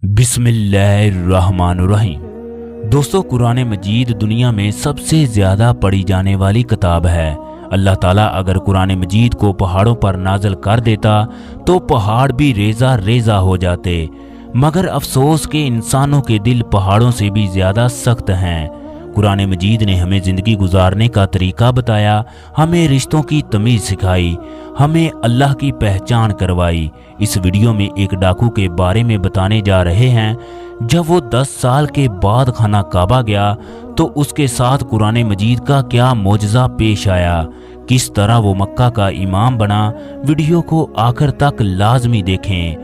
बिस्मिल्लाहिर्रहमानुर्रहीम। दोस्तों, कुरान मजीद दुनिया में सबसे ज़्यादा पढ़ी जाने वाली किताब है। अल्लाह ताला अगर कुरान मजीद को पहाड़ों पर नाजल कर देता तो पहाड़ भी रेजा रेजा हो जाते, मगर अफसोस के इंसानों के दिल पहाड़ों से भी ज़्यादा सख्त हैं। कुरान मजीद ने हमें ज़िंदगी गुजारने का तरीका बताया, हमें रिश्तों की तमीज़ सिखाई, हमें अल्लाह की पहचान करवाई। इस वीडियो में एक डाकू के बारे में बताने जा रहे हैं। जब वो 10 साल के बाद खाना काबा गया तो उसके साथ कुरान मजीद का क्या मोजज़ा पेश आया, किस तरह वो मक्का का इमाम बना। वीडियो को आखिर तक लाजमी देखें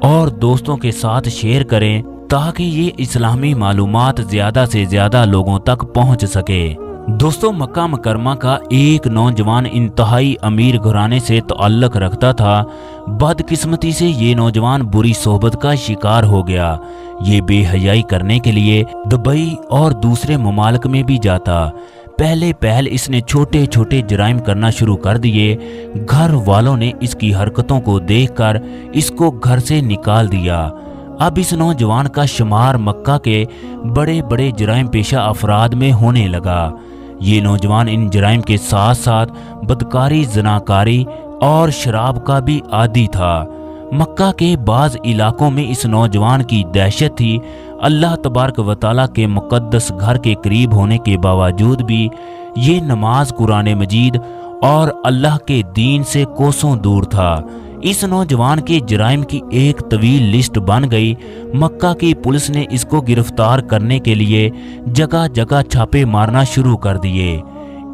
और दोस्तों के साथ शेयर करें ताकि ये इस्लामी मालूमात ज़्यादा से ज़्यादा लोगों तक पहुंच सके। दोस्तों, मक्का मुकरमा का एक नौजवान इंतहाई अमीर घराने से ताल्लुक़ रखता था। बदकिस्मती से ये नौजवान बुरी सोहबत का शिकार हो गया। ये बेहयाई करने के लिए दुबई और दूसरे ममालिक में भी जाता। पहले इसने छोटे छोटे जराइम करना शुरू कर दिए। घर वालों ने इसकी हरकतों को देखकर इसको घर से निकाल दिया। अब इस नौजवान का शुमार मक्का के बड़े बड़े जराइम पेशा अफराद में होने लगा। ये नौजवान इन जराइम के साथ साथ बदकारी, जनाकारी और शराब का भी आदी था। मक्का के बाज़ इलाकों में इस नौजवान की दहशत थी। अल्लाह तबारक व तआला के मुक़द्दस घर के करीब होने के बावजूद भी ये नमाज, कुरान मजीद और अल्लाह के दीन से कोसों दूर था। इस नौजवान के जराइम की एक तवील लिस्ट बन गई। मक्का की पुलिस ने इसको गिरफ्तार करने के लिए जगह जगह छापे मारना शुरू कर दिए।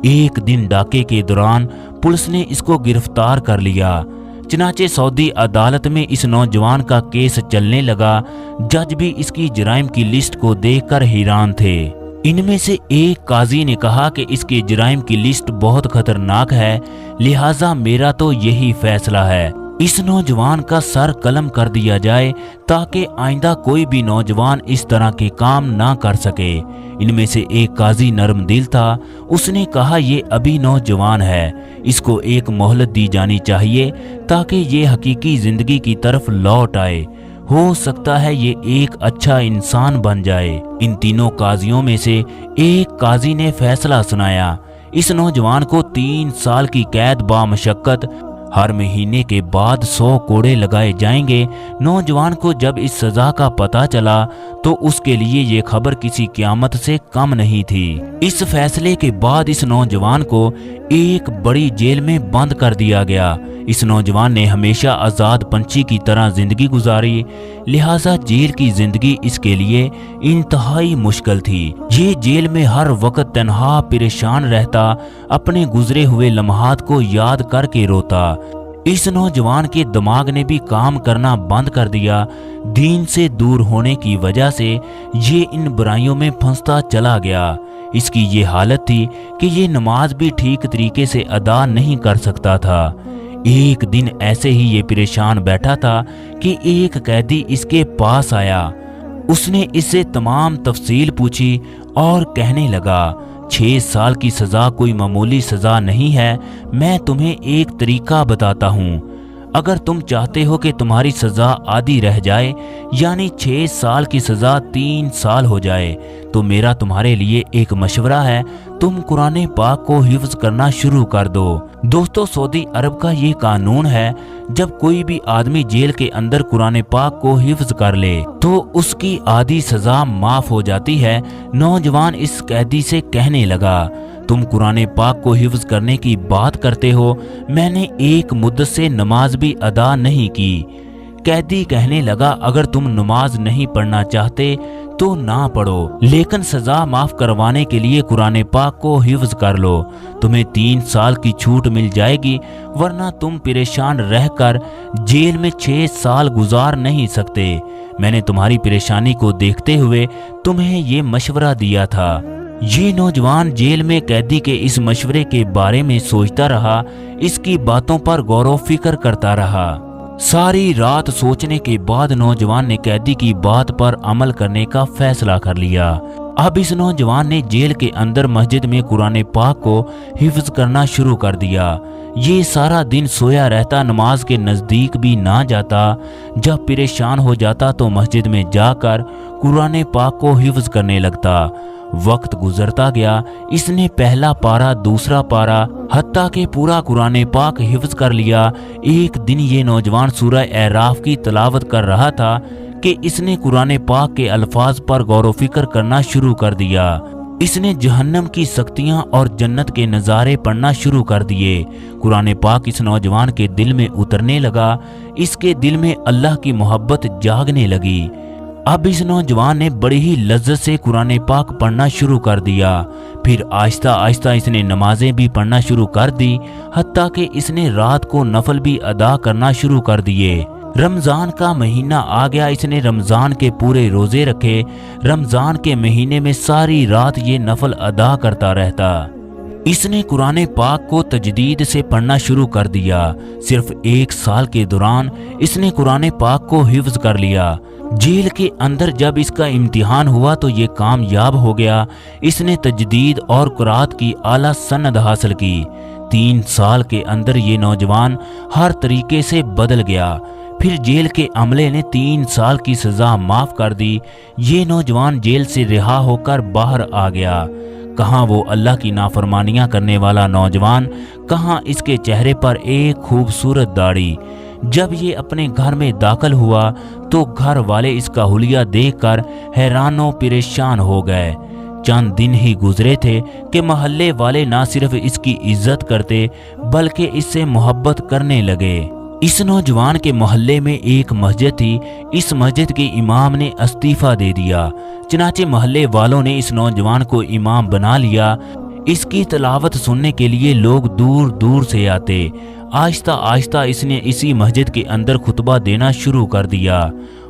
एक दिन डाके के दौरान पुलिस ने इसको गिरफ्तार कर लिया। चनाचे सऊदी अदालत में इस नौजवान का केस चलने लगा। जज भी इसकी जराइम की लिस्ट को देखकर हैरान थे। इनमें से एक काजी ने कहा कि इसके जराइम की लिस्ट बहुत खतरनाक है, लिहाजा मेरा तो यही फैसला है, इस नौजवान का सर कलम कर दिया जाए ताकि आइंदा कोई भी नौजवान इस तरह के काम ना कर सके। इनमें से एक काजी नरम दिल था। उसने कहा ये अभी नौजवान है, इसको एक मोहलत दी जानी चाहिए ताकि ये हकीकी जिंदगी की तरफ लौट आए। हो सकता है ये एक अच्छा इंसान बन जाए। इन तीनों काजियों में से एक काजी ने फैसला सुनाया, इस नौजवान को 3 साल की कैद बामशक्कत, हर महीने के बाद 100 कोड़े लगाए जाएंगे। नौजवान को जब इस सजा का पता चला तो उसके लिए ये खबर किसी क़यामत से कम नहीं थी। इस फैसले के बाद इस नौजवान को एक बड़ी जेल में बंद कर दिया गया। इस नौजवान ने हमेशा आज़ाद पंछी की तरह जिंदगी गुजारी, लिहाजा जेल की जिंदगी इसके लिए इंतहाई मुश्किल थी। ये जेल में हर वक्त तन्हा परेशान रहता, अपने गुजरे हुए लम्हात को याद करके रोता। इस नौजवान के दिमाग ने भी काम करना बंद कर दिया। दीन से दूर होने की वजह से ये इन बुराइयों में फंसता चला गया। इसकी ये हालत थी कि ये नमाज भी ठीक तरीके से अदा नहीं कर सकता था। एक दिन ऐसे ही ये परेशान बैठा था कि एक कैदी इसके पास आया। उसने इससे तमाम तफसील पूछी और कहने लगा, 6 साल की सज़ा कोई मामूली सज़ा नहीं है। मैं तुम्हें एक तरीका बताता हूँ। अगर तुम चाहते हो कि तुम्हारी सज़ा आधी रह जाए, यानी 6 साल की सज़ा 3 साल हो जाए, तो मेरा तुम्हारे लिए एक मशवरा है, तुम कुरान पाक को हिफ्ज़ करना शुरू कर दो। दोस्तों, सऊदी अरब का ये कानून है, जब कोई भी आदमी जेल के अंदर कुरान पाक को हिफ्ज़ कर ले तो उसकी आधी सज़ा माफ़ हो जाती है। नौजवान इस कैदी से कहने लगा, तुम कुरान पाक को हिफ्ज़ करने की बात करते हो, मैंने एक मुद्दत से नमाज भी अदा नहीं की। कैदी कहने लगा, अगर तुम नमाज नहीं पढ़ना चाहते तो ना पढ़ो, लेकिन सज़ा माफ़ करवाने के लिए कुरान पाक को हिफ्ज़ कर लो। तुम्हें 3 साल की छूट मिल जाएगी, वरना तुम परेशान रहकर जेल में 6 साल गुजार नहीं सकते। मैंने तुम्हारी परेशानी को देखते हुए तुम्हें ये मशवरा दिया था। ये नौजवान जेल में कैदी के इस मशवरे के बारे में सोचता रहा, इसकी बातों पर गौर फिक्र करता रहा। सारी रात सोचने के बाद नौजवान ने कैदी की बात पर अमल करने का फैसला कर लिया। अब इस नौजवान ने जेल के अंदर मस्जिद में कुरान पाक को हिफ्ज करना शुरू कर दिया। ये सारा दिन सोया रहता, नमाज के नज़दीक भी ना जाता। जब परेशान हो जाता तो मस्जिद में जाकर कुरान पाक को हिफ्ज करने लगता। वक्त गुजरता गया, इसने पहला पारा, दूसरा पारा, हत्ता के पूरा कुरान पाक हिफ्ज कर लिया। एक दिन ये नौजवान सूरह एराफ की तिलावत कर रहा था कि इसने कुरान पाक के अल्फाज पर गौर व फिक्र करना शुरू कर दिया। इसने जहन्नम की सख्तियां और जन्नत के नज़ारे पढ़ना शुरू कर दिए। कुरान पाक इस नौजवान के दिल में उतरने लगा। इसके दिल में अल्लाह की मोहब्बत जागने लगी। अब इस नौजवान ने बड़ी ही लज्जत से कुरान पाक पढ़ना शुरू कर दिया। फिर आहिस्ता आहिस्ता इसने नमाजें भी पढ़ना शुरू कर दी, हत्ता कि इसने रात को नफल भी अदा करना शुरू कर दिए। रमज़ान का महीना आ गया, इसने रमज़ान के पूरे रोज़े रखे। रमज़ान के महीने में सारी रात ये नफल अदा करता रहता। इसने कुरान पाक को तजदीद से पढ़ना शुरू कर दिया। सिर्फ 1 साल के दौरान इसने कुरान पाक को हिफ्ज कर लिया। जेल के अंदर जब इसका इम्तिहान हुआ तो ये कामयाब हो गया। इसने तजदीद और कुरात की आला सनद हासिल की। 3 साल के अंदर ये नौजवान हर तरीके से बदल गया। फिर जेल के अमले ने 3 साल की सज़ा माफ़ कर दी। ये नौजवान जेल से रिहा होकर बाहर आ गया। कहाँ वो अल्लाह की नाफरमानियाँ करने वाला नौजवान, कहाँ इसके चेहरे पर एक खूबसूरत दाढ़ी। जब ये अपने घर में दाखिल हुआ तो घर वाले इसका हुलिया देखकर हैरानो परेशान हो गए। चंद दिन ही गुजरे थे कि मोहल्ले वाले ना सिर्फ इसकी इज्जत करते बल्कि इससे मोहब्बत करने लगे। इस नौजवान के मोहल्ले में एक मस्जिद थी। इस मस्जिद के इमाम ने इस्तीफा दे दिया। चनाचे मोहल्ले वालों ने इस नौजवान को इमाम बना लिया। इसकी तिलावत सुनने के लिए लोग दूर दूर से आते। आहिस्ता आहिस्ता इसने इसी मस्जिद के अंदर खुतबा देना शुरू कर दिया।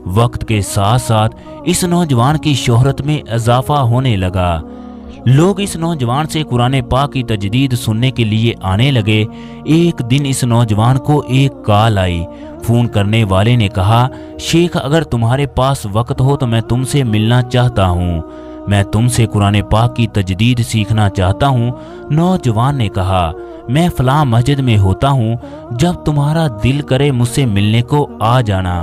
वक्त के साथ साथ इस नौजवान की शोहरत में इजाफा होने लगा। लोग इस नौजवान से कुरान पाक की तजदीद सुनने के लिए आने लगे। एक दिन इस नौजवान को एक कॉल आई। फ़ोन करने वाले ने कहा, शेख अगर तुम्हारे पास वक्त हो तो मैं तुमसे मिलना चाहता हूँ, मैं तुमसे कुरान पाक की तजदीद सीखना चाहता हूँ। नौजवान ने कहा, मैं फलां मस्जिद में होता हूँ, जब तुम्हारा दिल करे मुझसे मिलने को आ जाना।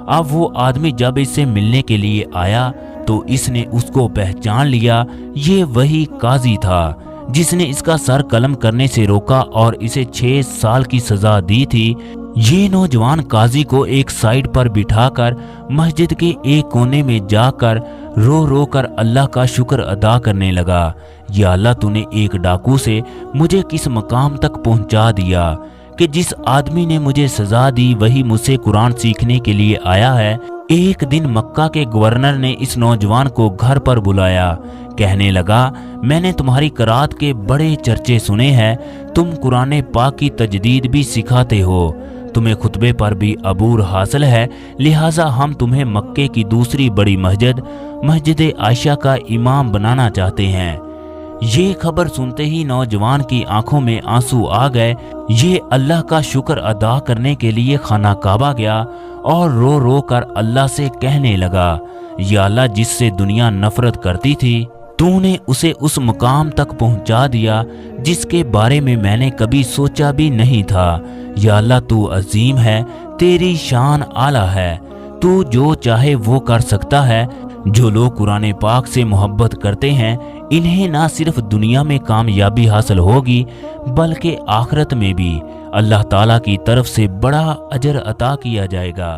अब वो आदमी जब इससे मिलने के लिए आया तो इसने उसको पहचान लिया। ये वही काजी था जिसने इसका सर कलम करने से रोका और इसे 6 साल की सजा दी थी। ये नौजवान काजी को एक साइड पर बिठाकर मस्जिद के एक कोने में जाकर रो रो कर अल्लाह का शुक्र अदा करने लगा। या अल्लाह, तूने एक डाकू से मुझे किस मकाम तक पहुंचा दिया कि जिस आदमी ने मुझे सजा दी वही मुझसे कुरान सीखने के लिए आया है। एक दिन मक्का के गवर्नर ने इस नौजवान को घर पर बुलाया। कहने लगा, मैंने तुम्हारी करात के बड़े चर्चे सुने हैं, तुम कुरान पाक की तजदीद भी सिखाते हो, तुम्हें खुतबे पर भी अबूर हासिल है, लिहाजा हम तुम्हें मक्के की दूसरी बड़ी मस्जिद आयशा का इमाम बनाना चाहते हैं। ये खबर सुनते ही नौजवान की आंखों में आंसू आ गए। ये अल्लाह का शुक्र अदा करने के लिए खाना काबा गया और रो रो कर अल्लाह से कहने लगा, या अल्लाह, जिससे दुनिया नफरत करती थी तूने उसे उस मुकाम तक पहुंचा दिया जिसके बारे में मैंने कभी सोचा भी नहीं था। या अल्लाह, तू अजीम है, तेरी शान आला है, तू जो चाहे वो कर सकता है। जो लोग कुरान पाक से मोहब्बत करते हैं इन्हें ना सिर्फ दुनिया में कामयाबी हासिल होगी बल्कि आखिरत में भी अल्लाह ताला की तरफ से बड़ा अजर अता किया जाएगा।